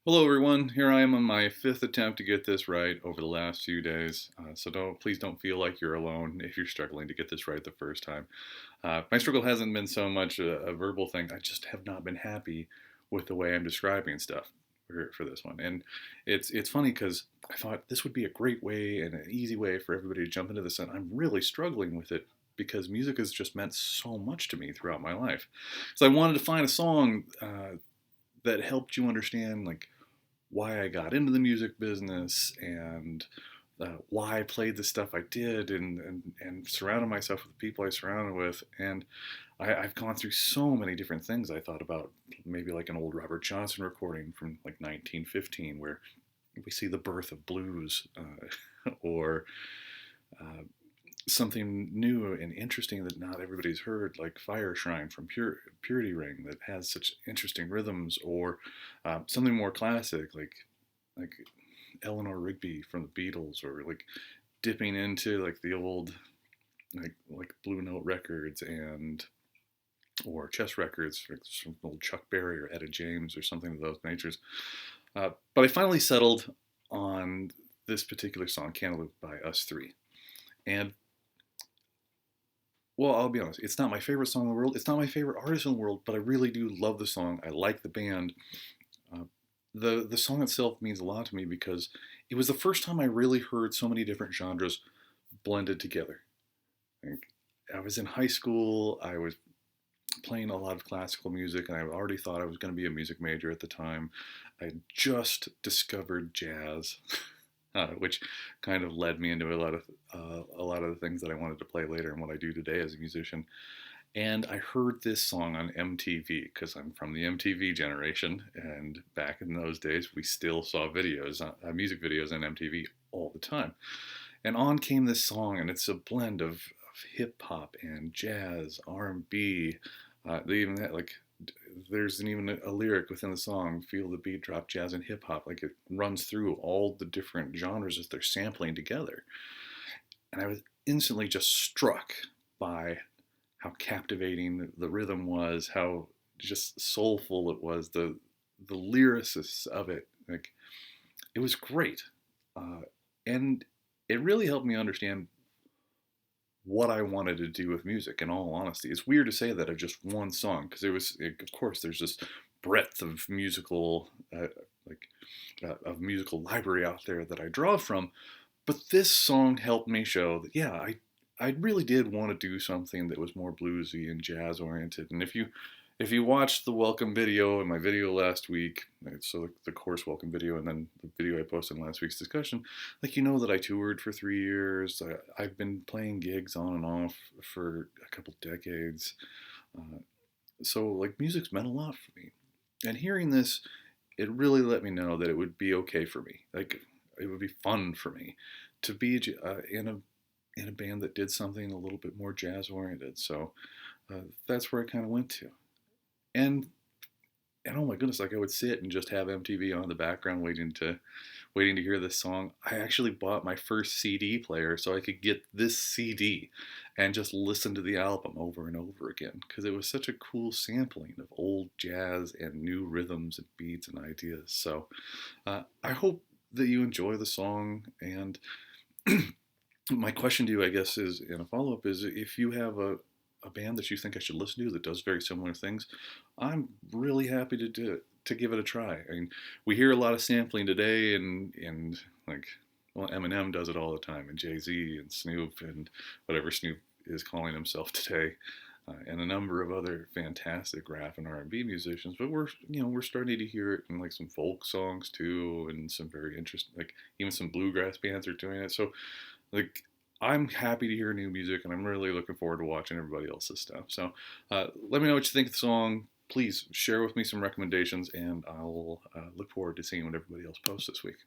Hello, everyone. Here I am on my fifth attempt to get this right over the last few days. Please don't feel like you're alone if you're struggling to get this right the first time. My struggle hasn't been so much a verbal thing. I just have not been happy with the way I'm describing stuff for this one. And it's funny because I thought this would be a great way and an easy way for everybody to jump into this, and I'm really struggling with it because music has just meant so much to me throughout my life. So I wanted to find a song that helped you understand like why I got into the music business and why I played the stuff I did and surrounded myself with the people I surrounded with. And I've gone through so many different things. I thought about maybe like an old Robert Johnson recording from like 1915 where we see the birth of blues or uh, something new and interesting that not everybody's heard, like Fire Shrine from Purity Ring, that has such interesting rhythms, or something more classic, like Eleanor Rigby from the Beatles, or like dipping into like the old like Blue Note records and or chess records, like some old Chuck Berry or Etta James or something of those natures. But I finally settled on this particular song, Cantaloupe by Us Three. And well, I'll be honest, it's not my favorite song in the world. It's not my favorite artist in the world, but I really do love the song. I like the band. Uh, the song itself means a lot to me because it was the first time I really heard so many different genres blended together. Like, I was in high school. I was playing a lot of classical music, and I already thought I was going to be a music major at the time. I just discovered jazz, which kind of led me into a lot of the things that I wanted to play later and what I do today as a musician. And I heard this song on MTV because I'm from the MTV generation, and back in those days, we still saw videos, music videos on MTV all the time. And on came this song, and it's a blend of hip hop and jazz, R&B. They even had like there's even a lyric within the song, "Feel the beat drop, jazz and hip hop." Like it runs through all the different genres as they're sampling together, and I was instantly just struck by how captivating the rhythm was, how just soulful it was, the lyricists of it. Like it was great, uh, and it really helped me understand what I wanted to do with music. In all honesty, it's weird to say that of just one song because of course, there's this breadth of like of musical library out there that I draw from. But this song helped me show that yeah, I really did want to do something that was more bluesy and jazz oriented. And if you watched the welcome video in my video last week, so the course welcome video and then the video I posted in last week's discussion, like you know that I toured for 3 years. I've been playing gigs on and off for a couple decades. Uh, so like music's meant a lot for me. And hearing this, it really let me know that it would be okay for me. Like it would be fun for me to be in a band that did something a little bit more jazz oriented. So that's where I kind of went to. And and oh my goodness, like I would sit and just have MTV on in the background waiting to hear this song. I actually bought my first CD player so I could get this CD and just listen to the album over and over again because it was such a cool sampling of old jazz and new rhythms and beats and ideas. So I hope that you enjoy the song. And my question to you, I guess, is in a follow up is if you have a band that you think I should listen to that does very similar things, I'm really happy to do it, to give it a try. I mean, we hear a lot of sampling today, and like, well, Eminem does it all the time, and Jay Z and Snoop and whatever Snoop is calling himself today, and a number of other fantastic rap and R&B musicians. But we're starting to hear it in like some folk songs too, and some very interesting, like even some bluegrass bands are doing it. So like I'm happy to hear new music, and I'm really looking forward to watching everybody else's stuff. So let me know what you think of the song. Please share with me some recommendations, and I'll look forward to seeing what everybody else posts this week.